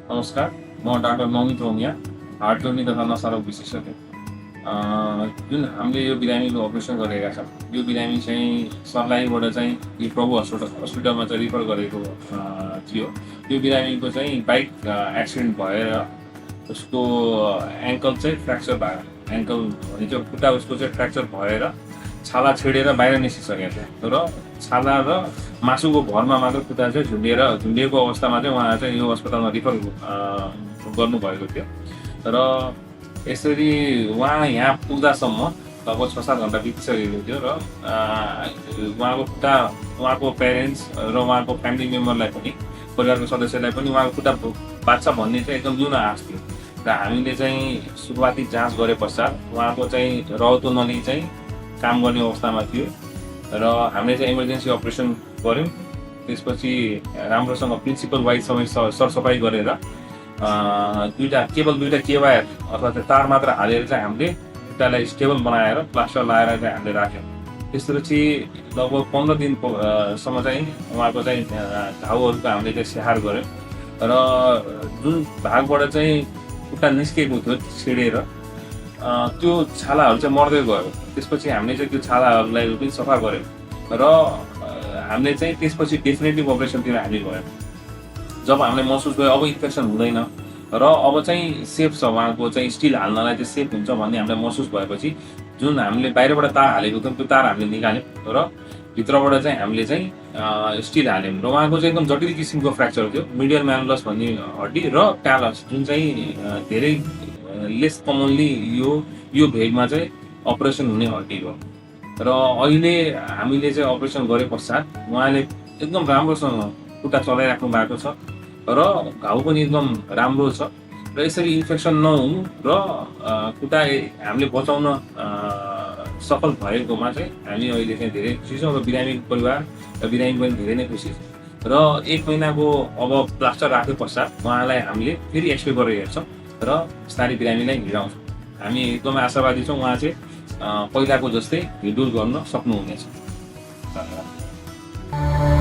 नमस्कार, म doctor Navneet रोमिया, heart जोर्नी तथा नसारोग विशेषज्ञ। जुन हामीले यो बिरामीको अपरेसन गरेका छौँ, यो बिरामी चाहिँ सर्लाहीबाट चाहिँ यो प्रभु हस्पिटलमा चाहिँ रिफर गरेको थियो। यो बिरामीको चाहिँ बाइक एक्सिडेन्ट भएर उसको एङ्कल चाहिँ फ्र्याक्चर भयो। एङ्कल भने चाहिँ खुट्टा उसको चाहिँ फ्र्याक्चर भएर छाला छिडेर बाहिर निस्किसकेको थियो र छाला र मासुको भरमा मात्र खुट्टा चाहिँ झुन्डिएको अवस्थामा चाहिँ उहाँ चाहिँ यो अस्पतालमा रिफर गर्नुभएको थियो र यसरी उहाँ यहाँ पुग्दासम्म लगभग 6-7 घन्टा बितिसकेको थियो र उहाँको खुट्टा, उहाँको प्यारेन्ट्स र उहाँको फ्यामिली मेम्बरलाई पनि, परिवारको सदस्यलाई पनि उहाँको खुट्टा बाँच्छ भन्ने चाहिँ एकदम जुन आश थियो र हामीले चाहिँ सुरुवाती जाँच गरे पश्चात उहाँको चाहिँ रगतो नली चाहिँ काम गर्ने अवस्थामा थियो र हामीले चाहिँ इमर्जेन्सी अपरेसन गऱ्यौँ। त्यसपछि राम्रोसँग प्रिन्सिपल वाइज सबै सरसफाइ गरेर केवल दुईवटा केवायर अथवा चाहिँ तार मात्र हालेर चाहिँ हामीले खुट्टालाई स्टेबल बनाएर प्लास्टर लगाएर चाहिँ हामीले राख्यौँ। त्यसपछि लगभग 15 दिनसम्म चाहिँ उहाँको चाहिँ घाउहरूको हामीले चाहिँ स्याहार गऱ्यौँ र जुन भागबाट चाहिँ खुट्टा निस्केको थियो छिडेर त्यो छालाहरू चाहिँ मर्दै गयो। त्यसपछि हामीले चाहिँ त्यो छालाहरूलाई पनि सफा गऱ्यौँ र हामीले चाहिँ त्यसपछि डेफिनेटिभ अपरेसनतिर हामी गयौँ। जब हामीले महसुस गऱ्यो अब इन्फेक्सन हुँदैन र अब चाहिँ सेफ छ, उहाँको चाहिँ स्टिल हाल्नलाई चाहिँ सेफ हुन्छ भन्ने हामीलाई महसुस भएपछि जुन हामीले बाहिरबाट तार हालेको थियौँ त्यो तार हामीले निकाल्यौँ र भित्रबाट चाहिँ हामीले चाहिँ स्टिल हाल्यौँ र उहाँको चाहिँ एकदम जटिल किसिमको फ्र्याक्चर थियो। मिडियल म्यानुलस भन्ने हड्डी र ट्यालस जुन चाहिँ धेरै लेस कमनली यो भेगमा चाहिँ अपरेसन हुने हड्डी हो र अहिले हामीले चाहिँ अपरेसन गरे पश्चात उहाँले एकदम राम्रोसँग खुट्टा चलाइराख्नु भएको छ र घाउ पनि एकदम राम्रो छ र यसरी इन्फेक्सन नहुनु र खुट्टा हामीले बचाउन सफल भएकोमा चाहिँ हामी अहिले चाहिँ धेरै खुसी छौँ र बिरामीको परिवार र बिरामी पनि धेरै नै खुसी छ र 1 महिनाको अब प्लास्टर राखे पश्चात उहाँलाई हामीले फेरि एक्सरे गरेर हेर्छौँ र बिस्तारै बिरामीलाई हिँडाउँछौँ। हामी एकदमै आशावादी छौँ उहाँ चाहिँ पहिलाको जस्तै हिँडडुल गर्न सक्नुहुनेछ। धन्यवाद।